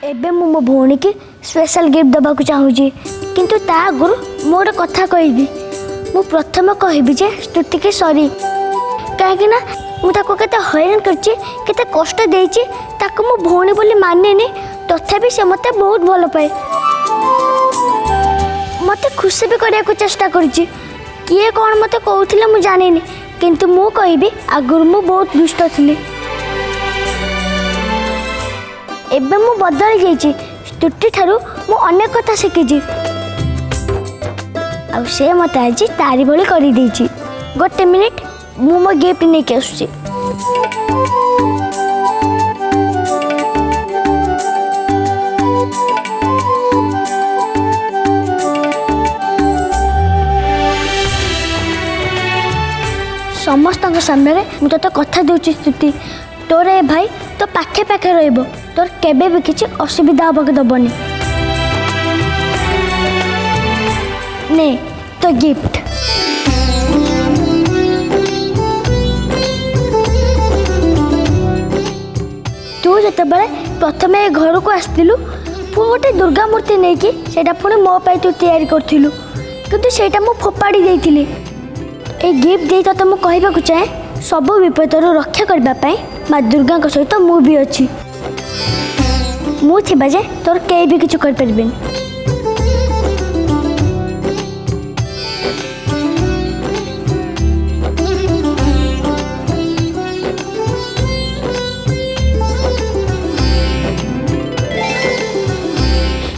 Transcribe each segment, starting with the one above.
एबे मो भौणी की स्पेशल गिफ्ट दबा को चाहूँगी किंतु ता आगुरु मु गोटे कथा कहबी मु प्रथम कहबी जे स्तुति की सॉरी कहीं ना मुझे केते हैरान करछि केते कष्ट देछि ताको मो भौणी बोली मानेनी तथापि से मते बहुत भल पाए मते खुशी भी करने को चेष्टा करछि किए कौन मते कहउथिले मु जानिनी किंतु मु कहबी आगुरु मु बहुत दुष्ट थिली एबे मु बदल जाइछि स्तुति ठारू मु अनेक कथा शिखिछि आ से मते आज तारी भली करी देछि गोटे मिनिट मु मो गिफ्ट नहीं के आसुछि समस्त सामने मुझे तो कथा दूची स्तुति तोर ए भाई तो पाखे पाखे रहिबो तोर केबे भी किछि असुविधा होबके दबनी ने तो गिफ्ट तू जते बेले प्रथम ए घर को आस्तिलु पु गोटे दुर्गा मूर्ति नहीं कि सेटा पुणी मो पाई तू तैयारी करथिलु किंतु सेटा मु फोपाड़ी देइथिली ए गिफ्ट दे तो मुझे कहवाक चाहे सब विपद रक्षा करने माँ दुर्गा सहित मु भी अच्छी मु थिबा जे तोर कई भी किछु कर परबेन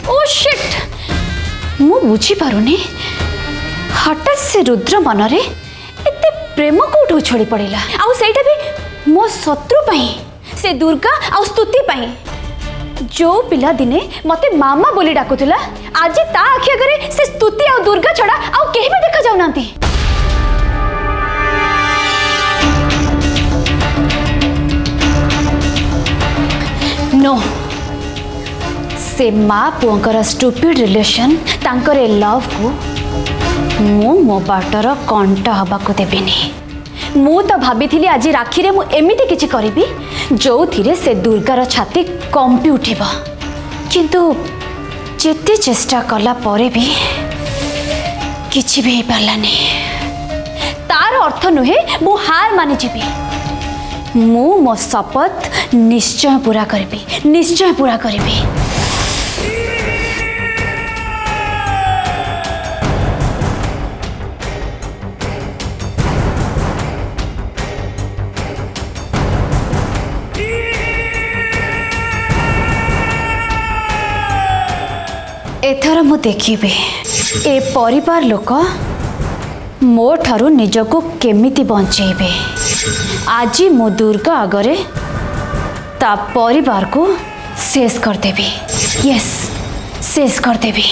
ओ शिट मु बुझी पारुनी हठात से रुद्र मनरे एते प्रेम कोठो छड़ी पड़ेला आउ सेटा भी मो शत्रु पई से दुर्गा आउ स्तुति पई जो पिला दिने मते मामा बोली डाकुतला आज ता आखि अगरे से स्तुति आउ दुर्गा छड़ा आउ केही भी देखा जाउ नांती नो से माँ पुअंकर स्टूपिड रिलेशन तांकर लव को मु मो बाटर कंटा हबाको देबिनी मु तो भाभी आज राखी रे मु एमिति किछि करिबी जो थिरे से दुर्गार छाती कंपी उठिबा किंतु जेते चेष्टा कला परे भी किछि भी पालानी तार अर्थ नुहे मु हार मानि जिबी मु मो शपथ निश्चय पूरा करिबी एथर मु देखिबे ए परिवार लोक मो ठारू निजको केमिति बंचेबे आज मो दुर्गा आगरे ता परिवार को शेष कर देबी यस शेष कर देबी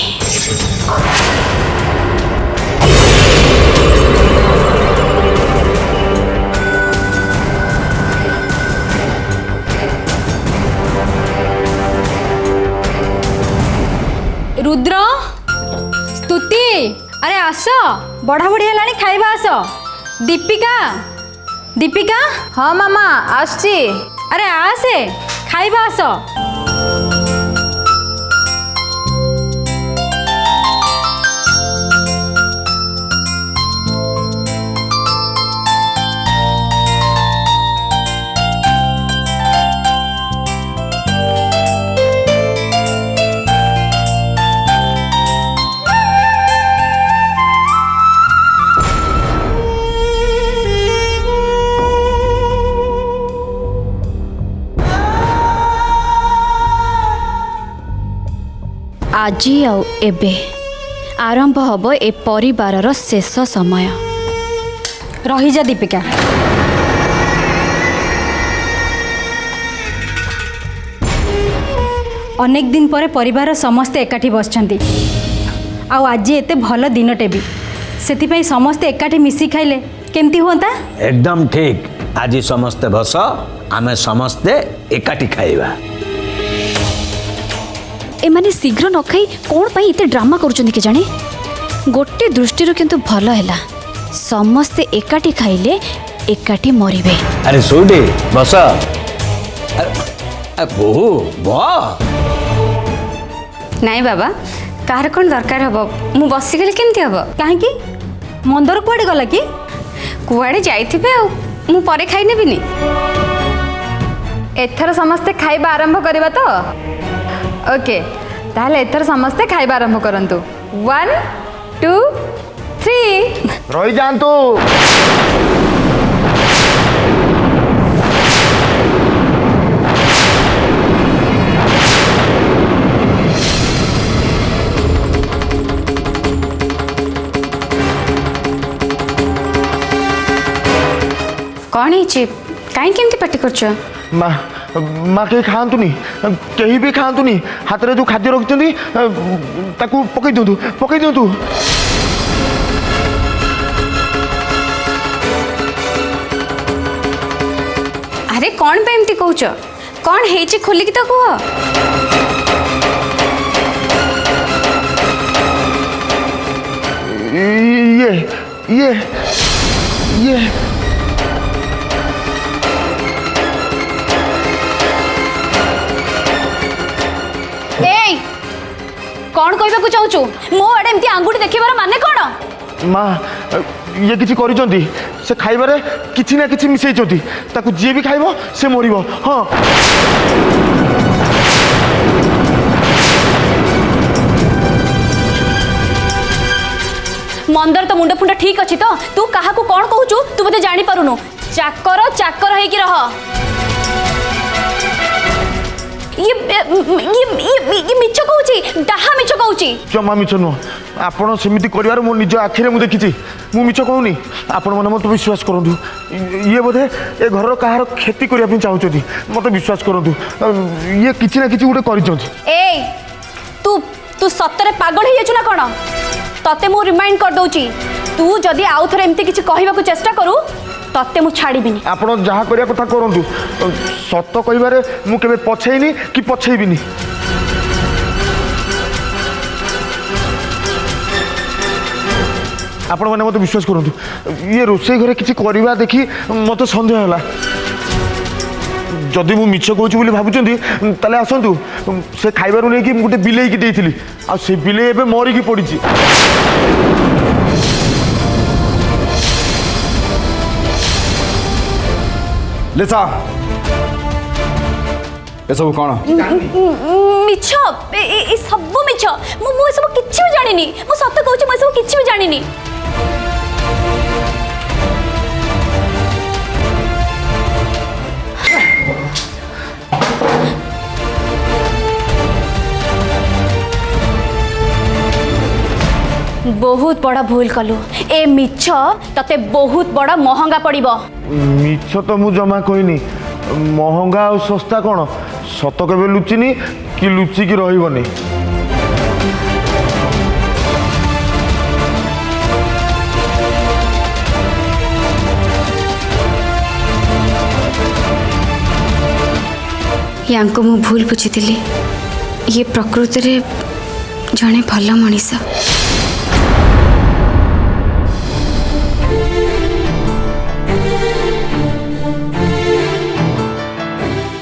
रुद्र स्तुति अरे आस बढ़ा बढ़ी है खाइबा आस दीपिका हाँ मामा आसची अरे आसे खाइबा आस आजी आउ एबे आरंभ हब ए परिवारर शेष समय रही जा दीपिका अनेक दिन पर परिवार समस्ते एकाठी बसछंती आउ आज एते भल दिनटे भी सेतिपई समस्ते एकाठी मिसी खाइले केमती होता एकदम ठीक आज समस्ते बस आमे समस्ते एकाठी खाइबा एमाने शीघ्र न खाई कौन पाई इते ड्रामा करुचंदी के जाने गोटे दृष्टि किंतु भल हैला समस्ते एकाठी खाइले एकाठी मरिबे अरे सोडे बस अरे बोहू वाह ନାଇଁ ବାବା କାହାର କ'ଣ ଦରକାର ହବ ମୁଁ ବସିଗଲେ କେମିତି ହବ? କାହିଁକି ମନ୍ଦର କୁଆଡ଼େ ଗଲା କି? କୁଆଡ଼େ ଯାଇଥିବେ ଆଉ ମୁଁ ପରେ ଖାଇ ନେବିନି। एथर समस्ते खाइबा आरंभ करबा तो ओके ताहले एथर समस्ते खाइबा आरंभ करंतु 1 2 3 रही जातु କ'ଣ ହେଇଛି କାହିଁ କେମିତି ପାଟି କରୁଛ? माँ माँ कहीं खातुनि कहीं भी खातुनि हाथ में जो खाद्य रखिंट पकई दिंतु पकई दिंतु अरे कौन पे एमती कहूच कौन है खोलिकी तो कह। ये कौन कहबा चाहूचु मो आड़े एमती आंगुठी देखिबार माने कौन? माँ ये किसी करिसंती से खाइबारे किछि ना किछि मिसैचंती ताकू जे भी खाइबो से मरिबो। हाँ मंदर तो मुंड फुंड ठीक अच्छी तो तू क्या कौन कहूचु तू बोधे जानी पारुनु। चाकर चाकर है कि रह ये मिछ कहूची डाहा मिछ कहूची। जमा मिछ नुह आपण सेमिति करिवार मो निज आखिरे मु देखिछि मु मिछ कहूनी आपण माने मते विश्वास करंतु ये बोधे ए घर कहार खेती करिया पे चाहउछथि मते विश्वास करंतु ये किछि ना किछि उडे करिसंती। ए तू तू सत्तरे पागल हो जाचु ना कोन तते मु रिमाइंड कर दउची तू जदी आउ थरे एमती किछि कहबा को चेष्टा करू तते मु छाड़ीबिनी। आपण जहा करिया कथा करंतु सत्त कहिबारे मु केबे पछेइनी कि पछेइबिनी। आपण माने मते विश्वास करंतु ये रोसई घरे किछि करबा देखि मते संदेह होला जदि मु मिछ कहूची बोली भाबुचंदी ताले आसंतु से खाइबारु नै कि मु गुटे बिलेई की देइथिली आ से बिलेई एबे मरी की पडिची। लिसा ए सब कौन मिछ ए सब मिछ मु सब किछि भी जानिनी मु सत्य कहूची मु सब किछि भी जानिनी। बहुत बड़ा भूल कलु ए मिछ तते बहुत बड़ा महंगा पड़िबो। मिछ तो मु जमा कहनी महंगा और सस्ता कौन सत केबे लुचिनी कि लुचिकी रहिबनी। यांको मु भूल बुझी ये प्रकृति रे जड़े भल मनीष।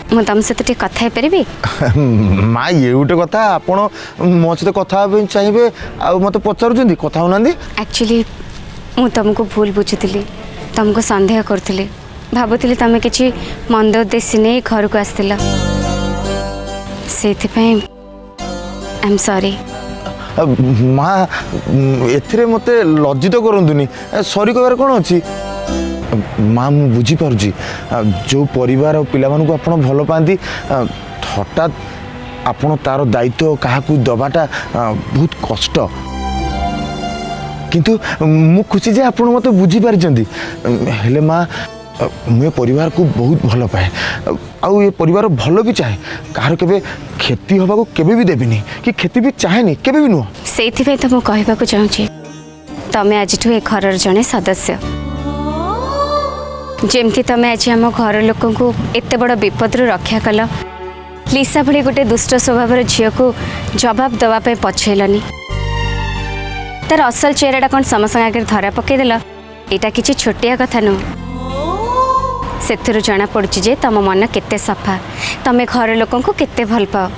मु तुम सहित कथा पारि माँ ये गोटे कथा आपण मो सहित कथा चाहिए आ मत पचारुचंदी कथा होना एक्चुअली मु तुमको भूल बुझुली तुमको संदेह करुली भावुली तुम कि मंद उद्देश्य नहीं घर को आसला से आई एम सॉरी। माँ एथिरे मते लज्जित करंतुनी सॉरी कहबार कौन अच्छी माँ मु बुझीपारुची जो परिवार और पिला मानू आपण भल पाती हठात आपण तार दायित्व क्या दबाटा बहुत कष्ट किंतु मु खुशी जे आपण मते बुझी पारिचंदी हेले माँ मुझे परिवार को बहुत भल पाए आउ ये परिवार भल भी चाहे कहार केबे क्षति हवा को केबे भी देबिनी कि क्षति भी चाहेनी केबे भी नुह से तो मु कहबा चाहूँगी तमें आज ए घर जड़े सदस्य जेमती तमें आज आम घर लोक एत बड़ विपद रक्षा कल लिसा भली गोटे दुष्ट स्वभाव झील को जवाब दवाई पछेलनी तार असल चेहराटा कौन समस्त आगे धरा पकईदेल यहाँ किसी छोटिया कथा नुह से जना पड़ुची जे तम मन केते सफा तमें घर लोक केते भल पाओ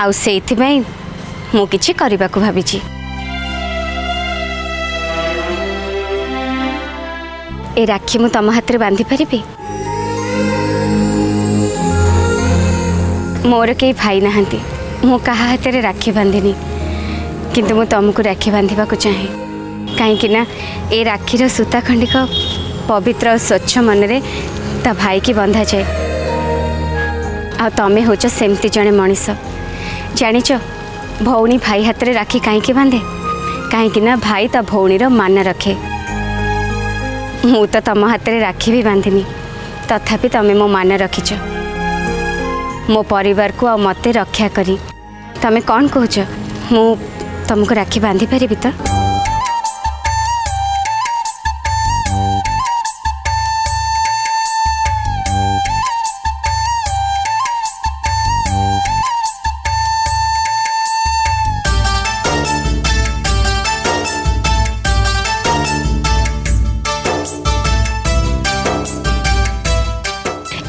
आउ सेइथिबाई मु किछि करिबाकु भाबिछि। ए राखी मु तम हाथ रे बांधि पारिबी? मोर के भाई नहांती, मु कहा हाथ रे राखी बांधिनी, किंतु मु तुमको राखी बांधिबाकु चाहे कहीं ना ए राखीर सूता खंडिक पवित्र और स्वच्छ मन रे ता भाई की बंधा जाए। आ तमें होच सेमती जड़े मनीष जानिच भौणी भाई हाथ रे राखी कहीं बांधे कहीं ना भाई ता भौणीर मान रखे। मु तो तम हाथ रे राखी भी बांधिनी तथापि तमें मो मान रखिच मो परिवार को आ मते रक्षा करी। तमें कौन कहच मु तुमको राखी बांधि पारिबी तो?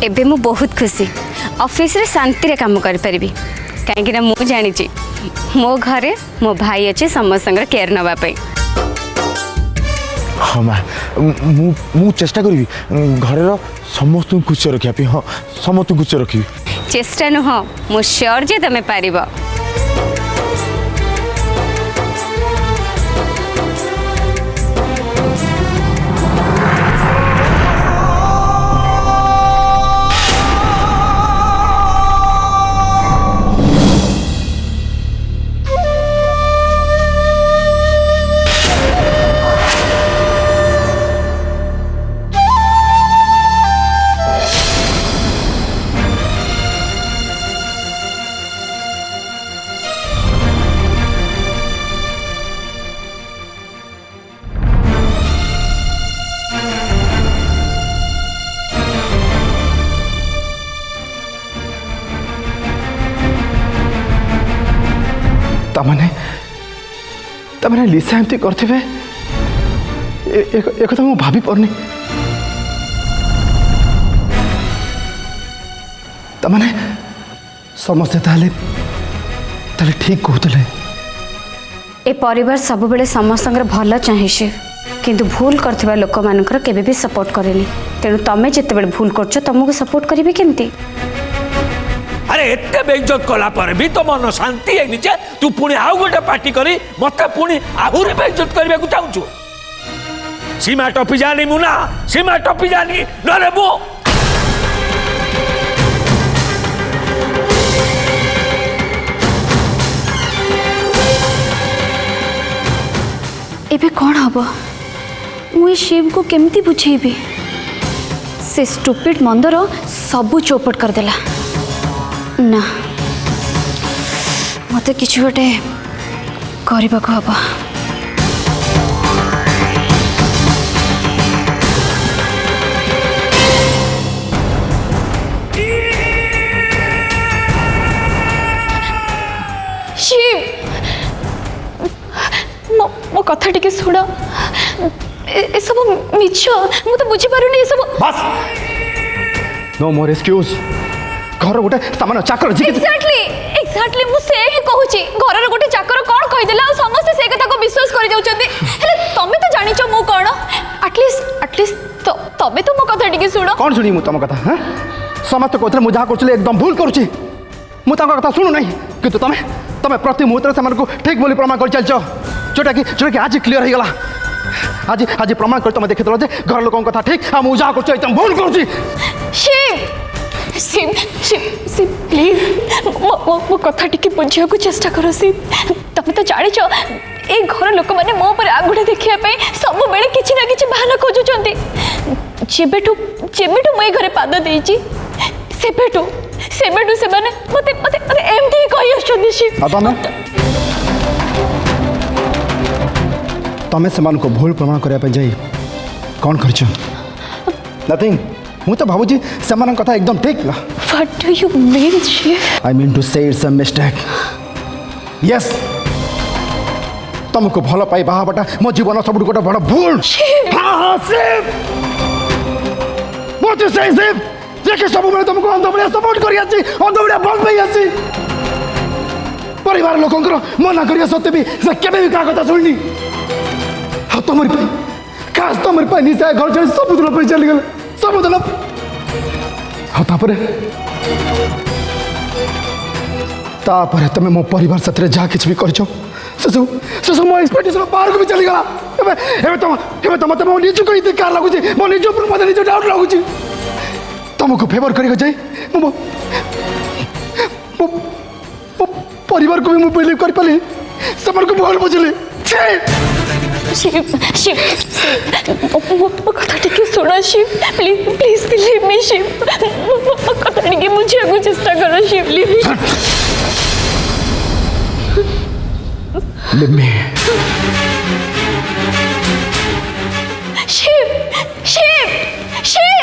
एबे मु बहुत खुशी ऑफिस रे शांति रे काम कर पारिबी कहीं ना मु जानी मो घरे मो भाई अच्छे समस्त केयर नवा पाई। हाँ माँ मु चेष्टा करी घर समस्त खुश रखा। हाँ समस्त खुश रखी। चेष्टा नुह मु श्योर जे तमे पारिबो। तमने लिसा एमती करथिबे एक तो मु भाभी परनी। तमने समस्ते ताले ठीक कहतले। ए परिवार सब बेले समस्त भल चाहे शिव किंतु भूल करथिबा लोक मानकर केबे भी सपोर्ट करेनी। तेणु तमे जेते बेले भूल करछ तुमको सपोर्ट करिवे केमती? अरे एते बेइज्जत कला पर भी तो मन शांति है निजे तू पुणी आउ गोटे पार्टी करी मते पुणी आहुरी बेइज्जत करबा को चाहूछु। सीमा टपी जानी मुना सीमा टपी जानी नरे मु एबे कौन हबो मुई शिव को केमती बुझेबी? से स्टूपिड मंदर सबू चौपट कर देला ना मत किसी गोटे करने को हम। शिव मो कथा टिके शुण ए सब मिछ मु तो बुझी पारुनी ए सब। बस नो मोर एक्सक्यूज। घर गोटे सामान चाकर एक्जाक्टली मु से ही कहूची घर गोटे चाकर कौन कहीदेला आ समस्त से कथा को विश्वास कर जाउछन्ती। हेले तमे तो जानिचो मु कोन एटलीस्ट तो तबे तो मो कथा टिके सुनो। कौन सुनी मु तम कथा? हां समस्त कोथरे मु जहा करछले एकदम भूल करूची। मु तांका कथा सुनु नहीं किंतु तमे प्रति मुहूर्त सामान को ठीक बोली प्रमाण कर चलछो जोटा कि आज क्लियर हो गला। आज प्रमाण कर तमे देखितलो जे घर लोकन कथा ठीक आ मु जहा करछो एकदम भूल करूची। शिव प्लीज मो कथा टिके बुझिया को चेष्टा करो शिव। तमे तो जानिच ए घर लोक माने मो पर आगुडे देखिया पे सब बेले किछि ना किछि बहाना खोजुचंती। जेबेटू मई घरे पाद देइची सेबेटू से माने मते एमती कहि आछंती शिव। तमे समान को भूल प्रमाण करया पे जाई कौन करछ? नथिंग। मु तो भाबुजी समान कथा एकदम ठीक ना। What do you mean Shiv? I mean to say it's a mistake. Yes तुमको भल पाई बाहाबटा मो जीवन सब गोटे बड़ भूल। हाँ शिव व्हाट यू से शिव जे के सब बेले तुमको अंध बड़िया सपोर्ट करी आछि अंध बड़िया भल पाई आछि परिवार लोकंकर मना करिया सत्ते भी से केबे भी का कथा सुननी हाँ तुमर पे खास तुमर पे निशा घर छाड़ी समुद्र पे चली गले समुद्र हाँ तापर तुम मो परिवार साथ जहाँ किसी भी कर सब मो एक्सपेक्टेशन बाहर को भी चली गला एबे तो मत मो निज को इते कार लागुची मो निज ऊपर मत निज डाउट लागुची तुमको फेवर करिक जाई मो परिवार को भी मु बिलीव कर पाली समर को भूल बुझली शिव शिव मो कथा टिके सुना Shiv please please believe me Shiv मो कथा टिके बुझिया को चेष्टा करो शिव प्लीज लिम्मी शिव शिव शिव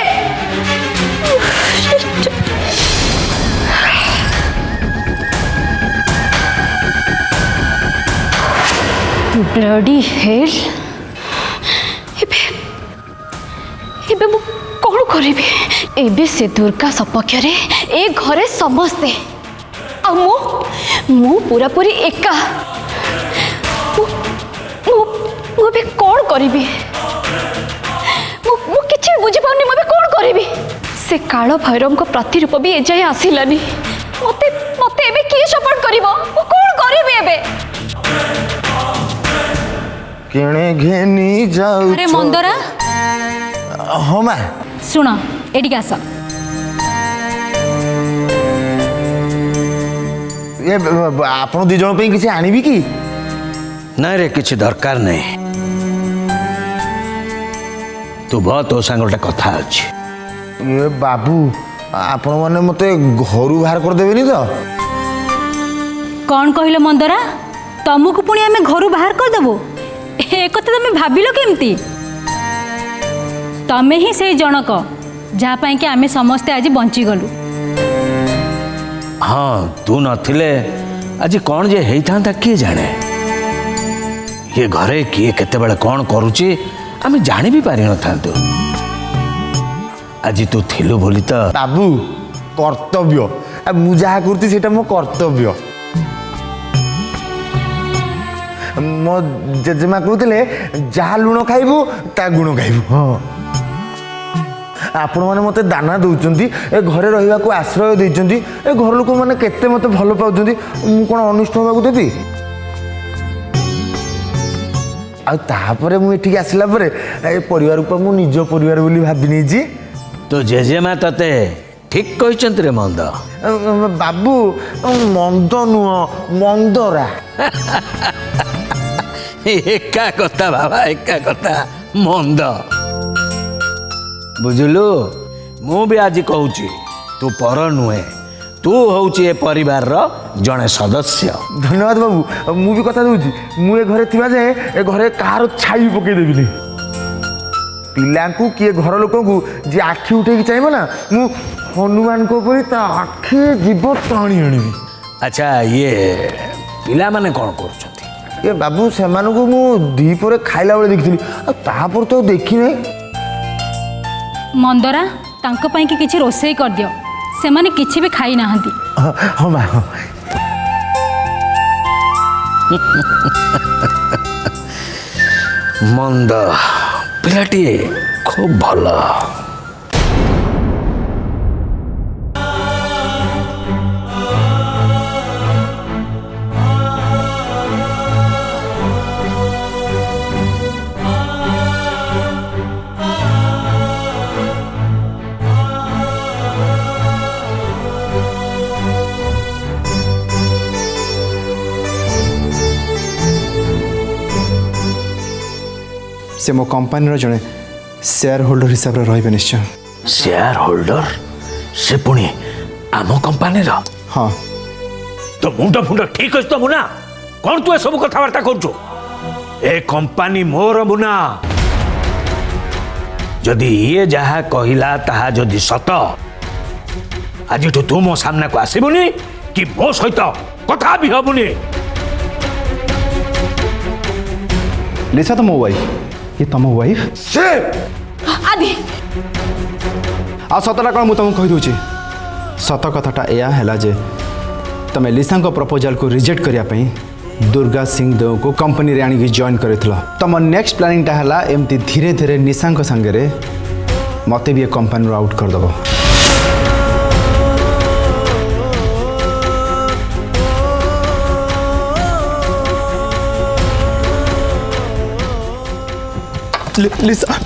ब्लडी हेल एबे मु कौन करिबी एबे से दुर्गा सपक्ष रे ए घरे समस्ते आ मु पूरा पूरी एका मु बे कौन करिबी मु किछि बुझी पाउनी मु बे कौन करिबी से काल भैरव को प्रतिरूप भी ए जाय आसिलानी मते मते एबे की सपोर्ट करिवो मु कौन करिबी एबे किणे घेनी जाऊ अरे मंदरा हाँ माँ शुण एटिक आस ये आपण दी जन पे किसी आनिबी की नहीं रे किसी दरकार नहीं तू बहुत तो सांग गोटे कथा अच्छी ये बाबू आपण मैंने मते घर बाहर कर देबेनी तो कौन कहले मंदरा तुमको पुणी आम घर बाहर करदेबू एक तुम भाविल केमती तमें ही से जनक जहाँ कि आम समस्ते आज बंचीगलु हाँ तू नथिले आज कौन जे हेइथांता किए जाने ये घरे किए केते बेले कौन करूची आम जानी भी पारि नथांतु आज तू थिलु बोली तो बाबू कर्तव्य मु जहाँ करती सेटा मो कर्तव्य मो जेजेमा कहते जहाँ लुण खाइबू ता गुण खाइबू हाँ आपण मैंने मत दाना दौरान ए घरे रहा को आश्रय देते ए घर लोक मैंने केते मत भल पाँच मु कौन अनिष्ट होगा देवी आपर मुझे आसला परिवार को मु निज परिवार बोली भाभी नहीं तो जेजेमा तते ठीक कहते रे मंद बाबू मंद नुह मंदरा एका कथा बाबा एका कथा मंद बुझलु मु भी आज कहूची तू पर नुहे तू होची ए परिवार रो जड़े सदस्य धन्यवाद बाबू मु भी कथा दूची मु ए घरे थिबा जे ए घरे कार छाई पके देबिनी पिला को किए घर लोक को जे आखि उठे चाहिए ना मु हनुमान को परी ता आखि जीव टाणी आनिबी अच्छा ये पिला माने कौन करूछंती ये बाबू से मु दीपरे खाइला बेले देखिली तापर तो देखी नहीं मंदरा तांको पाई कि किछि रोसई कर दियो से माने किछि भी खाई नाहंती हाँ माँ हाँ मंद पिलाटी खूब भला से मो कंपानी जड़े शेयर होल्डर हिसाब से रही निश्चय शेयर होल्डर से पुणी आम कंपानी रो हाँ तो मुंड फुंड ठीक अच्छे तो मुना कौन तू सब कथबार्ता कर ए कंपानी मोर मुना जदि ये जहा कहला ताहा जदि सत आज तू मो सामना को आसबुनी कि मो सहित कथा भी हबुनी लिसा तो मो वाइफ ये तुम वाइफ से आदि आ सतटा कौन मुझे कही दूची सत कथाटा या है जे तमें लिसा प्रपोजल को रिजेक्ट करने दुर्गा सिंह देव को कंपनी रे आनी जॉइन कर तुम नेक्स्ट प्लानिंगटा है एमती धीरे धीरे निशा सांगे मत भी कंपनी आउट करदेव। लिसा